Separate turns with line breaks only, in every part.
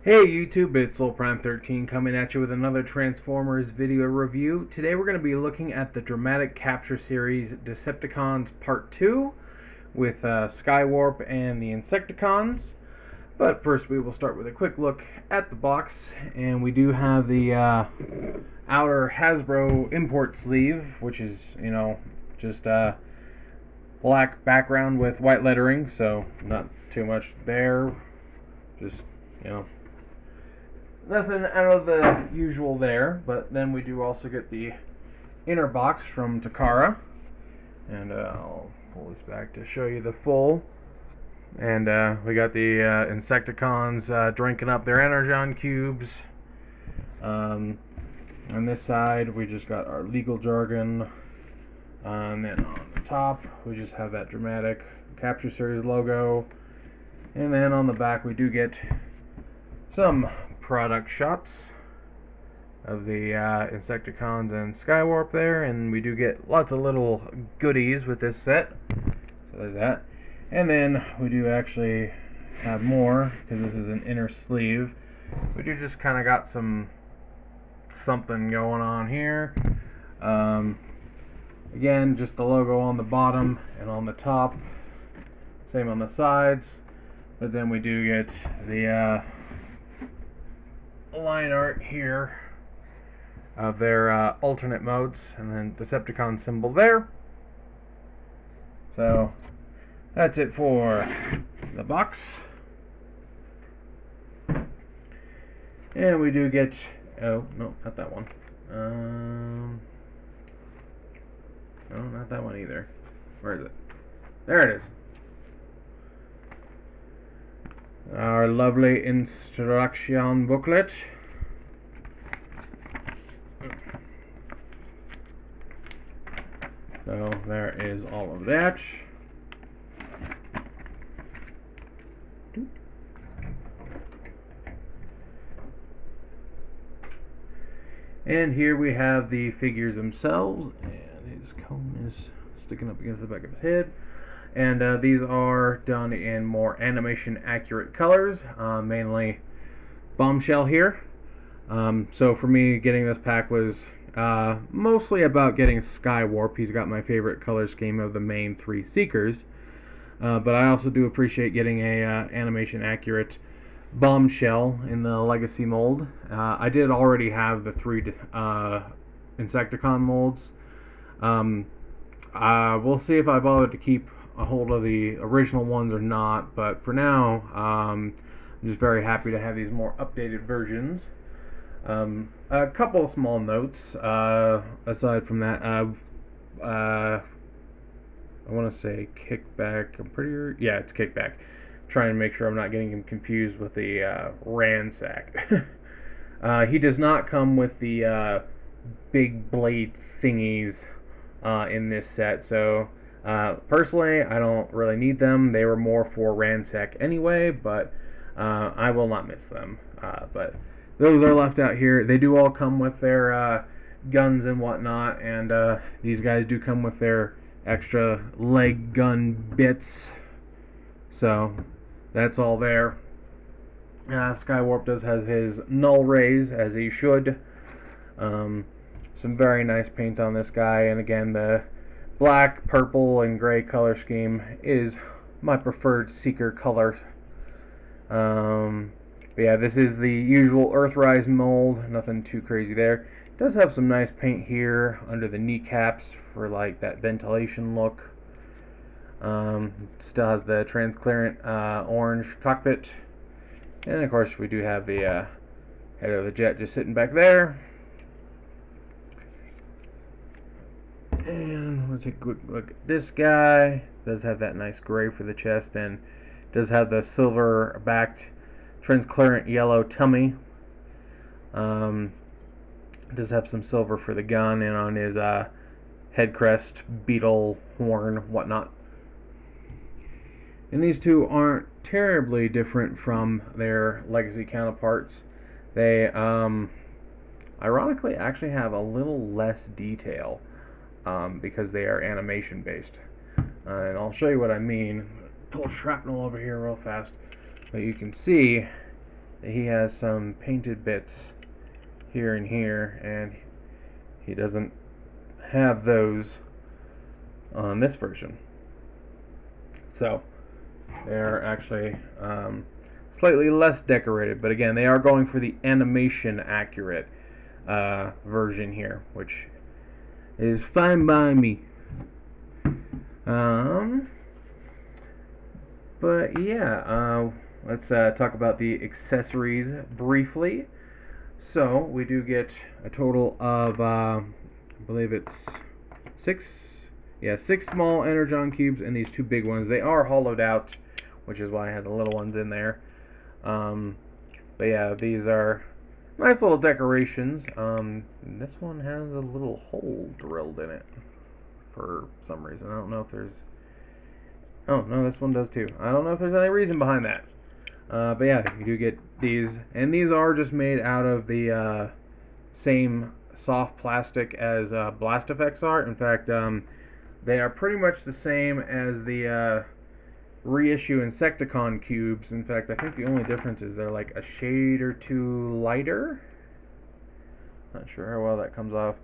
Hey YouTube, it's SoulPrime13 coming at you with another Transformers video review. Today we're going to be looking at the Dramatic Capture series Decepticons Part 2 with Skywarp and the Insecticons. But first we will start with a quick look at the box, and we do have the outer Hasbro import sleeve, which is, just black background with white lettering, so not too much there. Just, you know, nothing out of the usual there. But then we do also get the inner box from Takara, and I'll pull this back to show you the full. And we got the Insecticons drinking up their Energon cubes. On this side, we just got our legal jargon. And then on the top, we just have that Dramatic Capture Series logo. And then on the back, we do get some product shots of the Insecticons and Skywarp there, and we do get lots of little goodies with this set. So there's that. And then we do actually have more, because this is an inner sleeve. We do just kind of got something going on here. Again, just the logo on the bottom and on the top. Same on the sides. But then we do get the line art here of their alternate modes, and then Decepticon symbol there. So that's it for the box. And we do get, oh no, not that one. No, not that one either. Where is it? There it is. Our lovely instruction booklet. So there is all of that. And here we have the figures themselves, and his cone is sticking up against the back of his head. And these are done in more animation accurate colors, mainly Bombshell here. So for me, getting this pack was mostly about getting Skywarp. He's got my favorite color scheme of the main three Seekers. But I also do appreciate getting a animation accurate Bombshell in the Legacy mold. I did already have the three Insecticon molds. We'll see if I bother to keep a hold of the original ones or not, but for now, I'm just very happy to have these more updated versions. A couple of small notes aside from that. I want to say Kickback. I'm pretty sure, yeah, it's Kickback. Trying to make sure I'm not getting him confused with the Ransack. He does not come with the big blade thingies in this set, so personally I don't really need them. They were more for Ransack anyway, but I will not miss them. But those are left out here. They do all come with their guns and whatnot, and these guys do come with their extra leg gun bits, so that's all there. Skywarp does have his null rays, as he should. Some very nice paint on this guy, and again, the black, purple, and gray color scheme is my preferred Seeker color. But yeah, this is the usual Earthrise mold, nothing too crazy there. It does have some nice paint here under the kneecaps for like that ventilation look. Still has the transparent orange cockpit, and of course we do have the head of the jet just sitting back there. And let's take a quick look at this guy. Does have that nice gray for the chest, and does have the silver backed transparent yellow tummy. Does have some silver for the gun, and on his head crest, beetle, horn, whatnot. And these two aren't terribly different from their Legacy counterparts. They, ironically, actually have a little less detail because they are animation based. And I'll show you what I mean. Pull shrapnel over here real fast. But you can see he has some painted bits here and here, and he doesn't have those on this version. So they're actually slightly less decorated, but again, they are going for the animation accurate version here, which is fine by me. But yeah, let's talk about the accessories briefly. So we do get a total of, I believe it's six, yeah, 6 small Energon cubes and these 2 big ones. They are hollowed out, which is why I had the little ones in there. But yeah, these are nice little decorations. This one has a little hole drilled in it for some reason. I don't know if there's... Oh, no, this one does too. I don't know if there's any reason behind that. But yeah, you do get these. And these are just made out of the same soft plastic as Blast Effects are. In fact, they are pretty much the same as the reissue Insecticon cubes. In fact, I think the only difference is they're like a shade or 2 lighter. Not sure how well that comes off.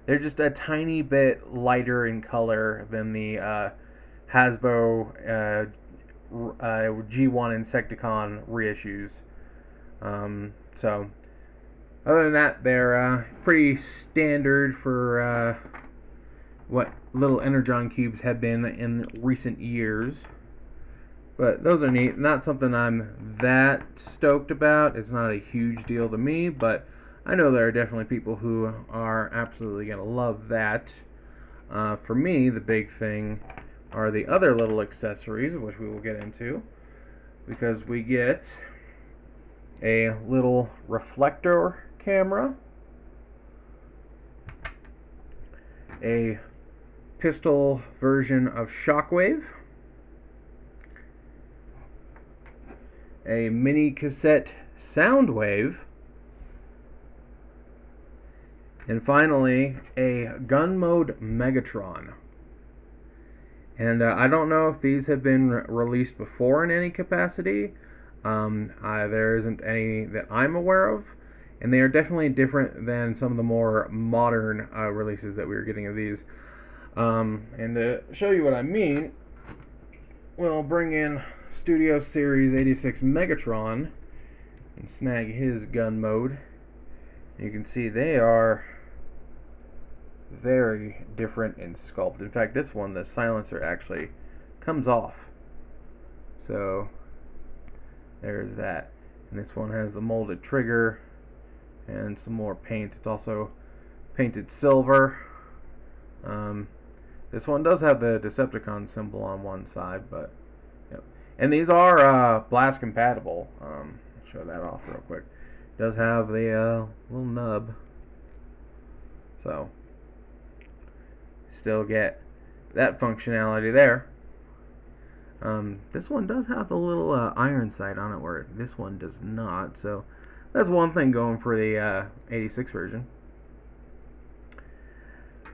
They're just a tiny bit lighter in color than the Hasbro G1 Insecticon reissues. So, other than that, they're pretty standard for what little Energon cubes have been in recent years. But those are neat. Not something I'm that stoked about. It's not a huge deal to me, but I know there are definitely people who are absolutely going to love that. For me, the big thing are the other little accessories, which we will get into, because we get a little reflector camera, a pistol version of Shockwave, a mini cassette Soundwave, and finally a gun mode Megatron. And I don't know if these have been released before in any capacity. There isn't any that I'm aware of, and they are definitely different than some of the more modern releases that we were getting of these. And to show you what I mean, we'll bring in Studio Series 86 Megatron and snag his gun mode. You can see they are very different in sculpt. In fact, this one, the silencer actually comes off. So there's that. And this one has the molded trigger and some more paint. It's also painted silver. This one does have the Decepticon symbol on one side, but yep. And these are blast compatible. I'll show that off real quick. It does have the little nub, so still get that functionality there. This one does have the little iron sight on it, where this one does not. So that's one thing going for the 86 version.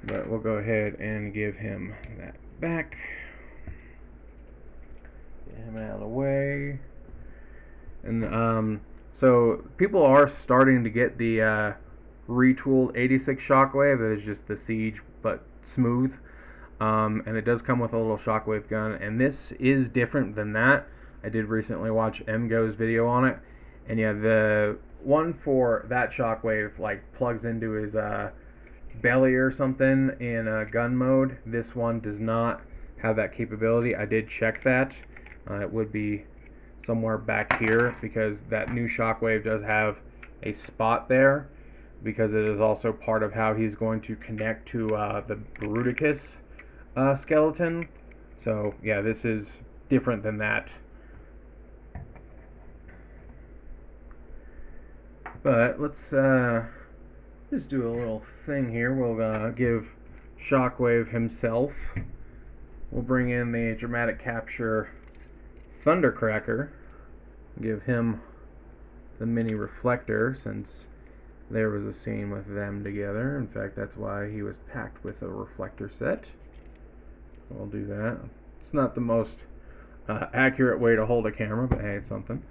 But we'll go ahead and give him that back. Get him out of the way. And so people are starting to get the retooled 86 Shockwave that is just the Siege but smooth. And it does come with a little Shockwave gun, and this is different than that. I did recently watch MGo's video on it, and yeah, the one for that Shockwave like plugs into his belly or something in gun mode. This one does not have that capability. I did check that. It would be somewhere back here, because that new Shockwave does have a spot there, because it is also part of how he's going to connect to the Bruticus skeleton. So yeah, this is different than that. But let's just do a little thing here. We'll give Shockwave himself. We'll bring in the Dramatic Capture Thundercracker. Give him the mini reflector, since there was a scene with them together. In fact, that's why he was packed with a reflector set. We'll do that. It's not the most accurate way to hold a camera, but hey, it's something.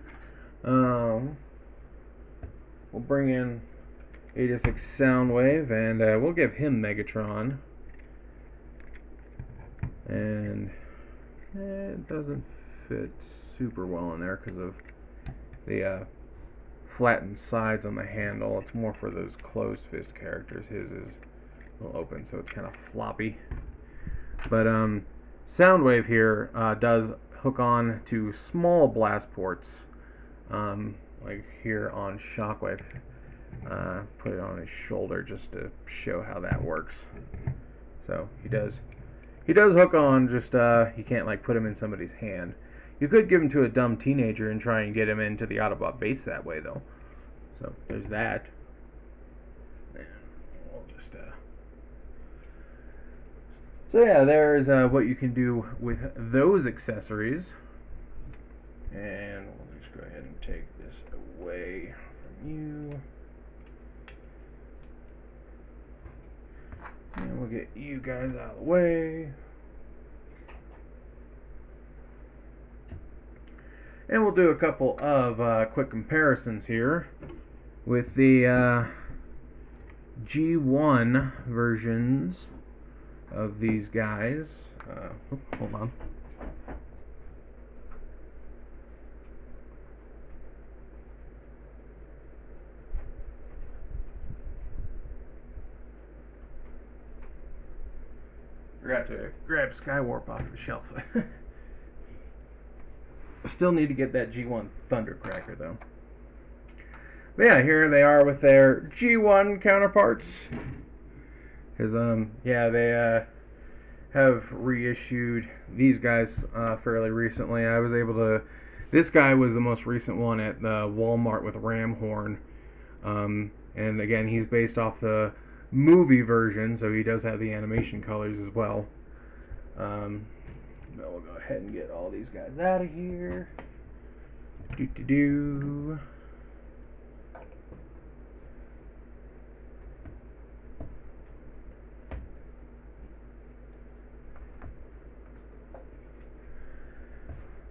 we'll bring in 86 Soundwave, and we'll give him Megatron. And it doesn't fit super well in there because of the flattened sides on the handle. It's more for those closed fist characters. His is a little open, so it's kind of floppy. But Soundwave here does hook on to small blast ports, like here on Shockwave. Put it on his shoulder just to show how that works. So he does hook on, just you can't like put him in somebody's hand. You could give him to a dumb teenager and try and get him into the Autobot base that way, though. So there's that. We'll just so yeah, there's what you can do with those accessories. And we'll just go ahead and take this away from you. And we'll get you guys out of the way. And we'll do a couple of quick comparisons here with the G1 versions of these guys. Hold on. Forgot to grab Skywarp off the shelf. Still need to get that G1 Thundercracker though. But yeah, here they are with their G1 counterparts. Because yeah, they have reissued these guys fairly recently. I was able to. This guy was the most recent one at the Walmart with Ramhorn, and again, he's based off the movie version, so he does have the animation colors as well. But we'll go ahead and get all these guys out of here. Do.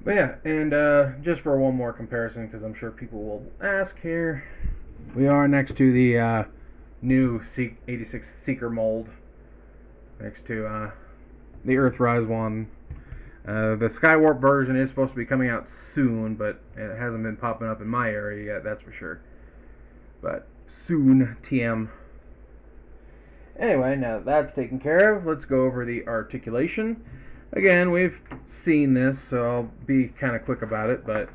But yeah, and just for one more comparison, because I'm sure people will ask here, we are next to the new 86 Seeker mold, next to the Earthrise one. The Skywarp version is supposed to be coming out soon, but it hasn't been popping up in my area yet, that's for sure. But soon, TM. Anyway, now that that's taken care of, let's go over the articulation. Again, we've seen this, so I'll be kind of quick about it, but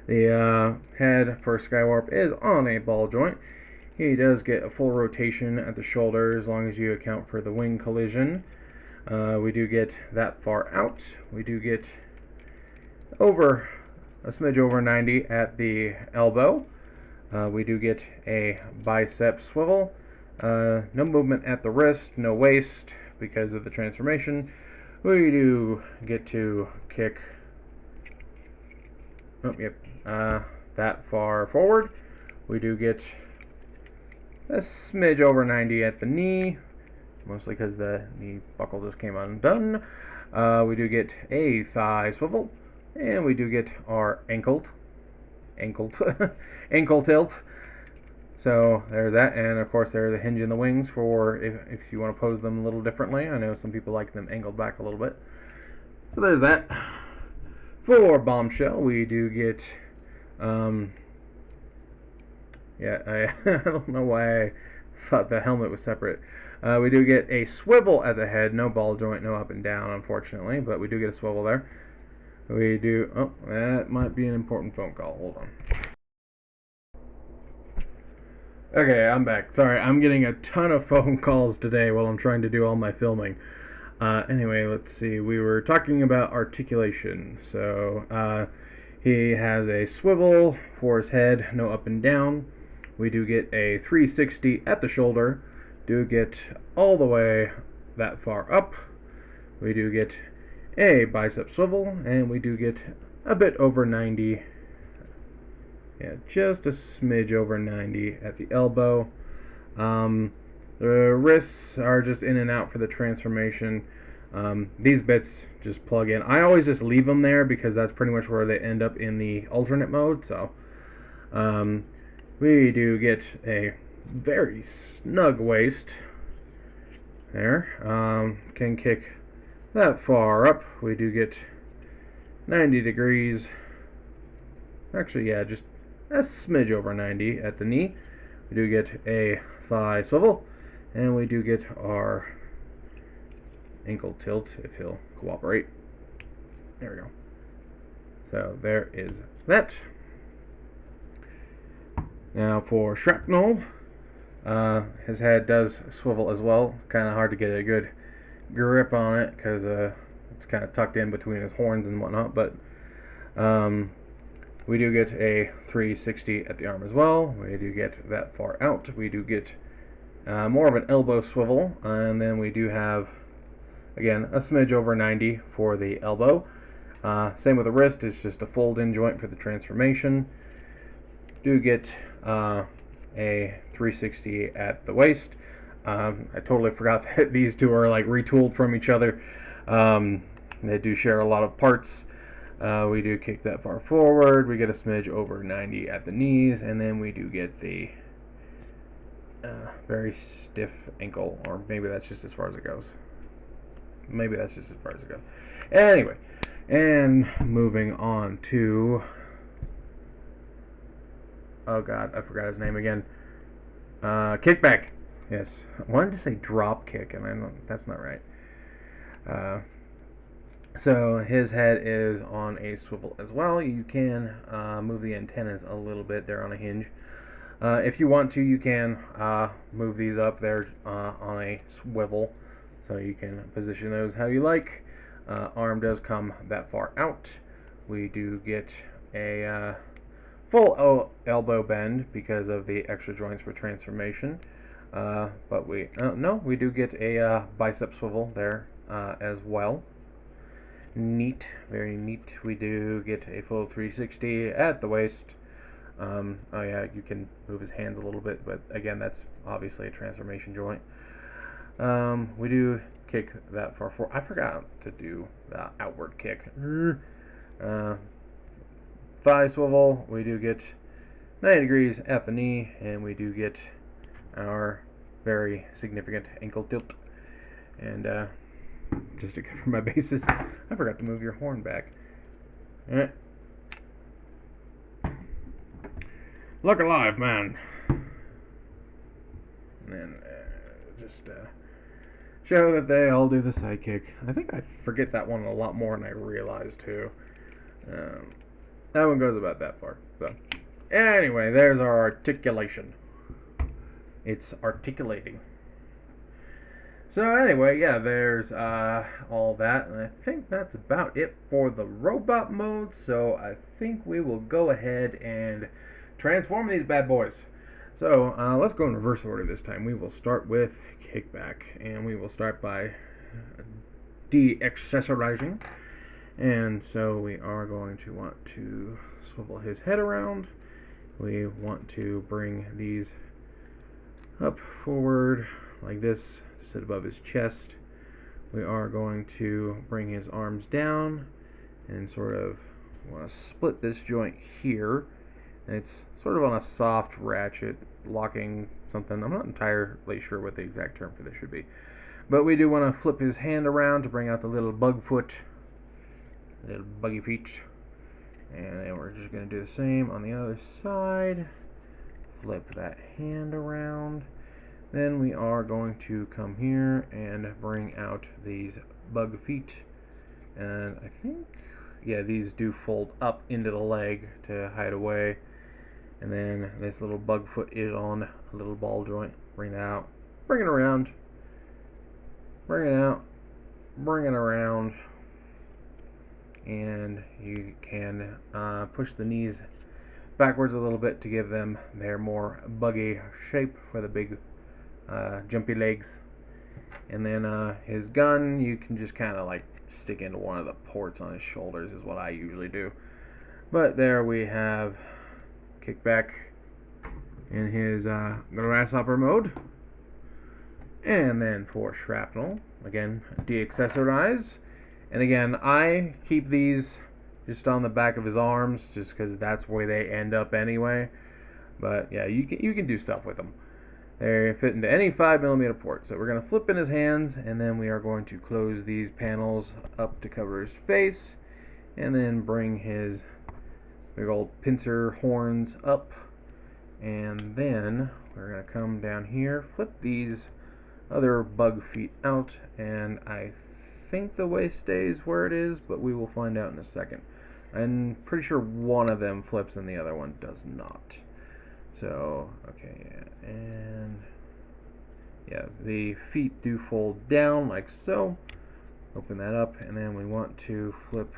the head for Skywarp is on a ball joint. He does get a full rotation at the shoulder as long as you account for the wing collision. We do get that far out. We do get over a smidge over 90 at the elbow. We do get a bicep swivel. No movement at the wrist, no waist because of the transformation. We do get to kick that far forward. We do get a smidge over 90 at the knee, mostly because the knee buckle just came undone. We do get a thigh swivel, and we do get our ankle tilt. So there's that, and of course there's a hinge in the wings for if you want to pose them a little differently. I know some people like them angled back a little bit. So there's that. For Bombshell, we do get, yeah, I don't know why I thought the helmet was separate. We do get a swivel as a head, no ball joint, no up and down, unfortunately, but we do get a swivel there. We do, oh, that might be an important phone call, hold on. Okay, I'm back. Sorry, I'm getting a ton of phone calls today while I'm trying to do all my filming. Anyway, let's see. We were talking about articulation. So, he has a swivel for his head, no up and down. We do get a 360 at the shoulder. Do get all the way that far up. We do get a bicep swivel, and we do get a bit over 90. Yeah, just a smidge over 90 at the elbow. The wrists are just in and out for the transformation. These bits just plug in. I always just leave them there because that's pretty much where they end up in the alternate mode. So We do get a very snug waist there. Can kick that far up. We do get 90 degrees. Actually, yeah, just a smidge over 90 at the knee. We do get a thigh swivel, and we do get our ankle tilt if he'll cooperate. There we go. So there is that. Now for shrapnel, his head does swivel as well. Kind of hard to get a good grip on it because it's kind of tucked in between his horns and whatnot. But we do get a 360 at the arm as well. We do get that far out. We do get more of an elbow swivel, and then we do have, again, a smidge over 90 for the elbow. Same with the wrist. It's just a fold-in joint for the transformation. Do get a 360 at the waist. I totally forgot that these two are like retooled from each other. They do share a lot of parts. We do kick that far forward. We get a smidge over 90 at the knees, and then we do get the very stiff ankle, or maybe that's just as far as it goes. Maybe that's just as far as it goes. Anyway, and moving on to, oh god, I forgot his name again. Kickback. Yes, I wanted to say drop kick, and I know that's not right. So his head is on a swivel as well. You can move the antennas a little bit. They're on a hinge. If you want to, you can move these up. They're on a swivel, so you can position those how you like. Arm does come that far out. We do get a full elbow bend because of the extra joints for transformation. But we do get a bicep swivel there as well. Neat, very neat. We do get a full 360 at the waist. Oh yeah, you can move his hands a little bit, but again, that's obviously a transformation joint. We do kick that far forward. I forgot to do the outward kick. Thigh swivel. We do get 90 degrees at the knee, and we do get our very significant ankle tilt. And just to cover my bases, I forgot to move your horn back. Alright. Look alive, man. And then just show that they all do the side kick. I think I forget that one a lot more than I realized too. That one goes about that far. So anyway, there's our articulation. It's articulating. So anyway, yeah, there's all that, and I think that's about it for the robot mode. So I think we will go ahead and transform these bad boys. So let's go in reverse order this time. We will start with kickback, and we will start by de-accessorizing. And so we are going to want to swivel his head around. We want to bring these up forward like this, sit above his chest. We are going to bring his arms down and sort of want to split this joint here. And it's sort of on a soft ratchet, locking something. I'm not entirely sure what the exact term for this should be. But we do want to flip his hand around to bring out the little bug foot, little buggy feet. And then we're just going to do the same on the other side. Flip that hand around. Then we are going to come here and bring out these bug feet. And I think, yeah, these do fold up into the leg to hide away. And then this little bug foot is on a little ball joint. Bring it out. Bring it around. Bring it out. Bring it around. And you can push the knees backwards a little bit to give them their more buggy shape for the big jumpy legs. And then his gun, you can just kind of like stick into one of the ports on his shoulders is what I usually do. But there we have kickback in his grasshopper mode. And then for shrapnel, again, de-accessorize. And again, I keep these just on the back of his arms just because that's where they end up anyway. But yeah, you can do stuff with them. They fit into any 5mm port. So we're going to flip in his hands, and then we are going to close these panels up to cover his face, and then bring his big old pincer horns up, and then we're going to come down here, flip these other bug feet out, and I think the waist stays where it is, but we will find out in a second. I'm pretty sure one of them flips and the other one does not. So, okay, yeah, and yeah, the feet do fold down like so. Open that up, and then we want to flip.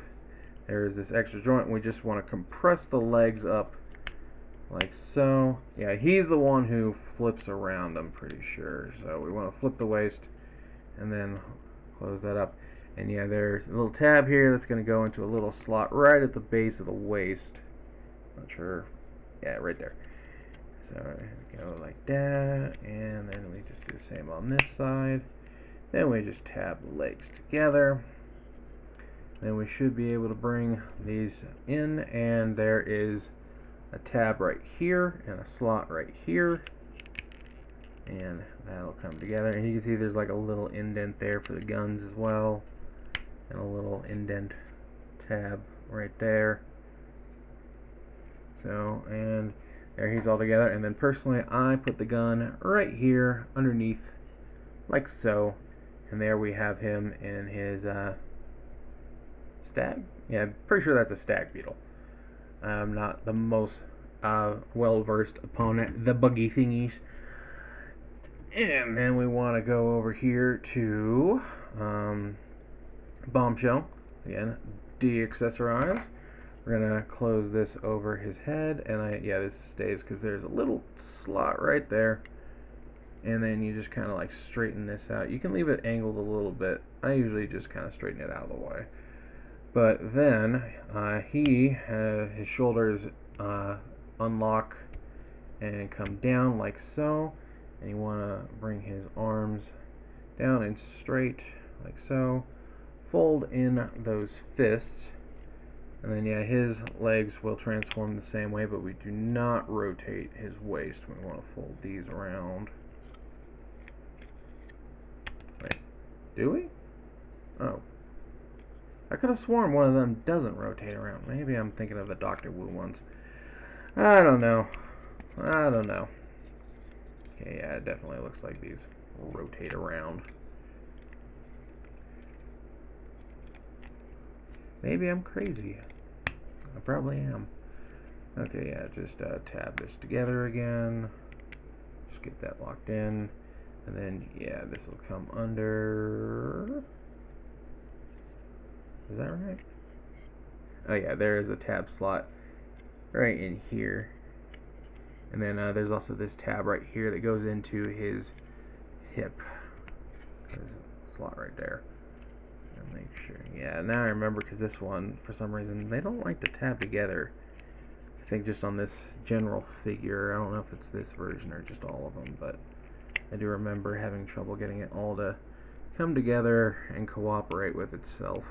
There's this extra joint. We just want to compress the legs up like so. Yeah, he's the one who flips around, I'm pretty sure. So we want to flip the waist and then close that up. And yeah, there's a little tab here that's going to go into a little slot right at the base of the waist. Not sure. Yeah, right there. So go like that, and then we just do the same on this side. Then we just tab the legs together. Then we should be able to bring these in, and there is a tab right here and a slot right here, and that'll come together. And you can see there's like a little indent there for the guns as well, and a little indent tab right there. So, and there he's all together. And then personally, I put the gun right here underneath like so, and there we have him in his stag. Yeah, pretty sure that's a stag beetle. I'm not the most well-versed opponent, the buggy thingies. And then we want to go over here to Bombshell. Again, de-accessorize. We're going to close this over his head. And yeah, this stays because there's a little slot right there. And then you just kind of like straighten this out. You can leave it angled a little bit. I usually just kind of straighten it out of the way. But then his shoulders unlock and come down like so, and you want to bring his arms down and straight like so. Fold in those fists, and then yeah, his legs will transform the same way, but we do not rotate his waist. We want to fold these around. Wait, do we? Oh. I could have sworn one of them doesn't rotate around. Maybe I'm thinking of the Dr. Wu ones. I don't know. Okay, yeah, it definitely looks like these rotate around. Maybe I'm crazy. I probably am. Okay, yeah, just tab this together again. Just get that locked in. And then, yeah, this will come under... Is that right? Oh yeah, there is a tab slot right in here. And then there's also this tab right here that goes into his hip. There's a slot right there. And make sure. Yeah, now I remember, because this one, for some reason, they don't like to tab together. I think just on this general figure. I don't know if it's this version or just all of them, but I do remember having trouble getting it all to come together and cooperate with itself.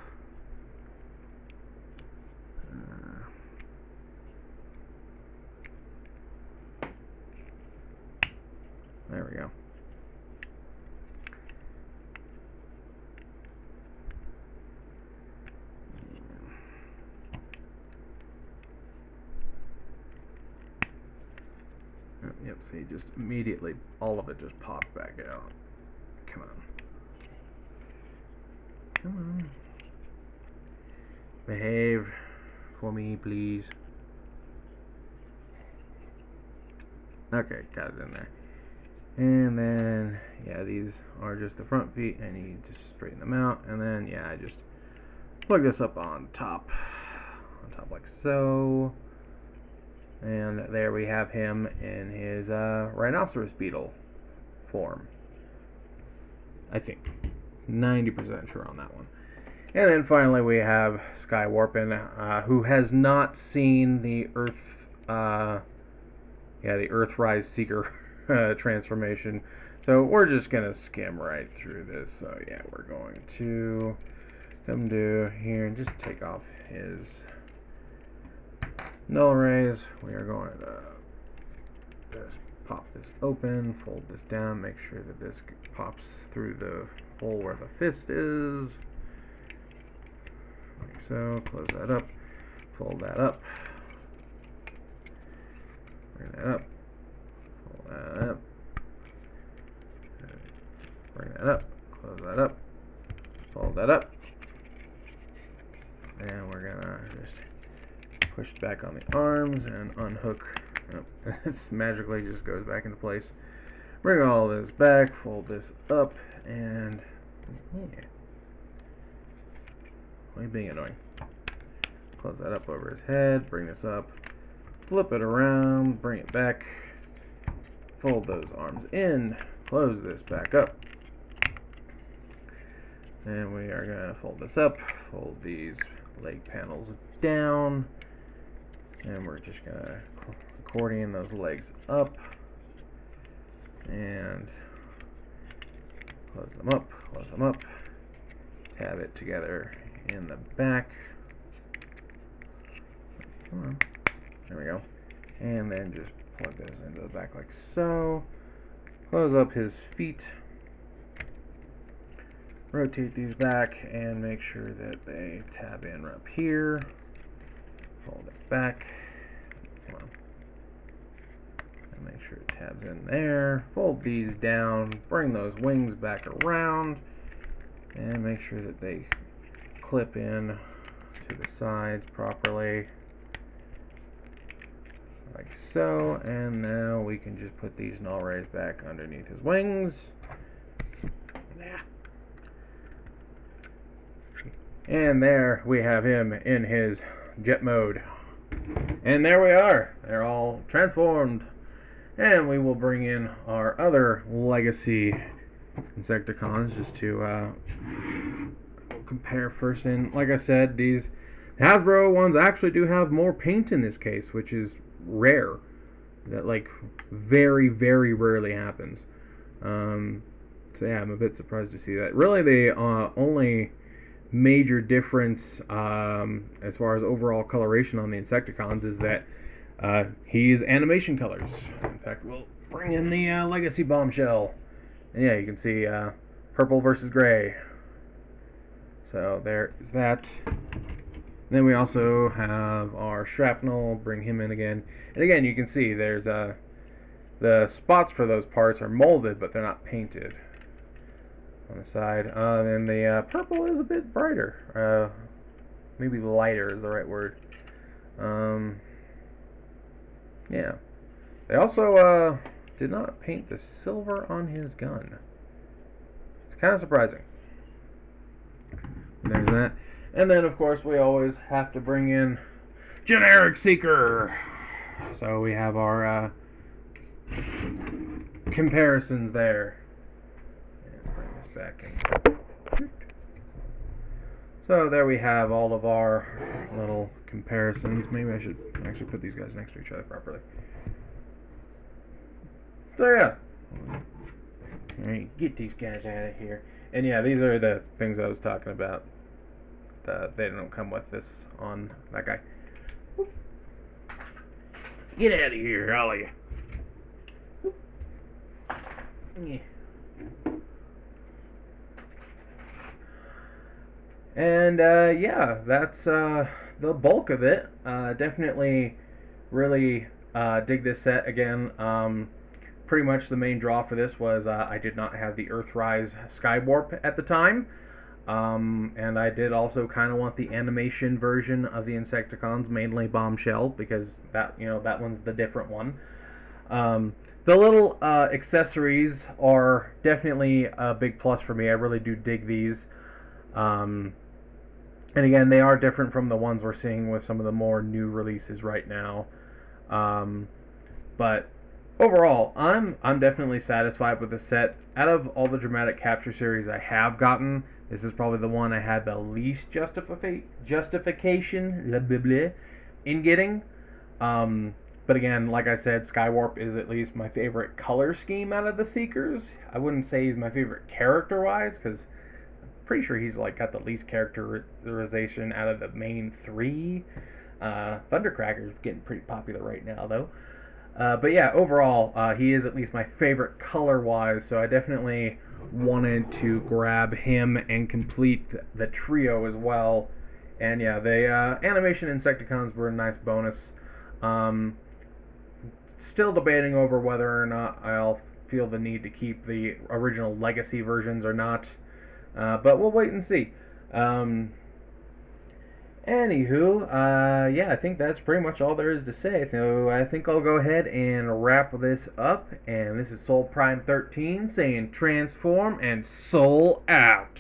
There we go. Yep, see, just immediately, all of it just popped back out. Come on. Come on. Behave for me, please. Okay, got it in there. And then, yeah, these are just the front feet, and you just straighten them out. And then, yeah, I just plug this up on top like so. And there we have him in his rhinoceros beetle form. I think. 90% sure on that one. And then finally we have Skywarpen, who has not seen the the Earthrise Seeker transformation. So we're just going to skim right through this. So yeah, we're going to come to here and just take off his null rays. We are going to just pop this open, fold this down, make sure that this pops through the hole where the fist is. Like so. Close that up, fold that up, bring that up, fold that up, bring that up, close that up, fold that up, and we're gonna just push back on the arms and unhook. It magically just goes back into place. Bring all this back, fold this up, and yeah. Why are you being annoying? Close that up over his head, bring this up, flip it around, bring it back, fold those arms in, close this back up. And we are going to fold this up, fold these leg panels down, and we're just going to accordion those legs up, and close them up, tab it together in the back. Come on. There we go. And then just plug those into the back like so. Close up his feet. Rotate these back and make sure that they tab in up here. Fold it back. Come on. And make sure it tabs in there. Fold these down. Bring those wings back around. And make sure that they clip in to the sides properly. Like so. And now we can just put these null rays back underneath his wings. And there we have him in his jet mode. And there we are. They're all transformed. And we will bring in our other legacy Insecticons just to compare first. And like I said, these Hasbro ones actually do have more paint in this case, which is rare. That like very, very rarely happens. So yeah, I'm a bit surprised to see that. Really, the only major difference as far as overall coloration on the Insecticons is that he's animation colors. In fact, we'll bring in the Legacy Bombshell. And yeah, you can see purple versus gray. So there is that. And then we also have our Shrapnel, bring him in again. And again, you can see there's the spots for those parts are molded, but they're not painted on the side. And the purple is a bit brighter. Maybe lighter is the right word. Yeah. They also did not paint the silver on his gun. It's kind of surprising. There's that. And then, of course, we always have to bring in Generic Seeker. So we have our comparisons there. And bring this back in. So there we have all of our little comparisons. Maybe I should actually put these guys next to each other properly. So yeah. Alright, get these guys out of here. And yeah, these are the things I was talking about. They don't come with this on that guy. Get out of here, all of you. Yeah. And yeah, that's the bulk of it. Definitely really dig this set again. Pretty much the main draw for this was I did not have the Earthrise Skywarp at the time. And I did also kind of want the animation version of the Insecticons, mainly Bombshell, because that that one's the different one. The little accessories are definitely a big plus for me. I really do dig these. And again, they are different from the ones we're seeing with some of the more new releases right now. But overall, I'm definitely satisfied with the set. Out of all the Dramatic Capture series I have gotten, this is probably the one I had the least justification blah, blah, blah, in getting. But again, like I said, Skywarp is at least my favorite color scheme out of the Seekers. I wouldn't say he's my favorite character-wise, because I'm pretty sure he's like got the least characterization out of the main three. Thundercracker's getting pretty popular right now, though. But yeah, overall, he is at least my favorite color-wise, so I definitely wanted to grab him and complete the trio as well. And yeah, the animation Insecticons were a nice bonus. Um, Still debating over whether or not I'll feel the need to keep the original Legacy versions or not, but we'll wait and see. Um, Anywho, yeah, I think that's pretty much all there is to say. So I think I'll go ahead and wrap this up. And this is Soul Prime 13 saying transform and soul out.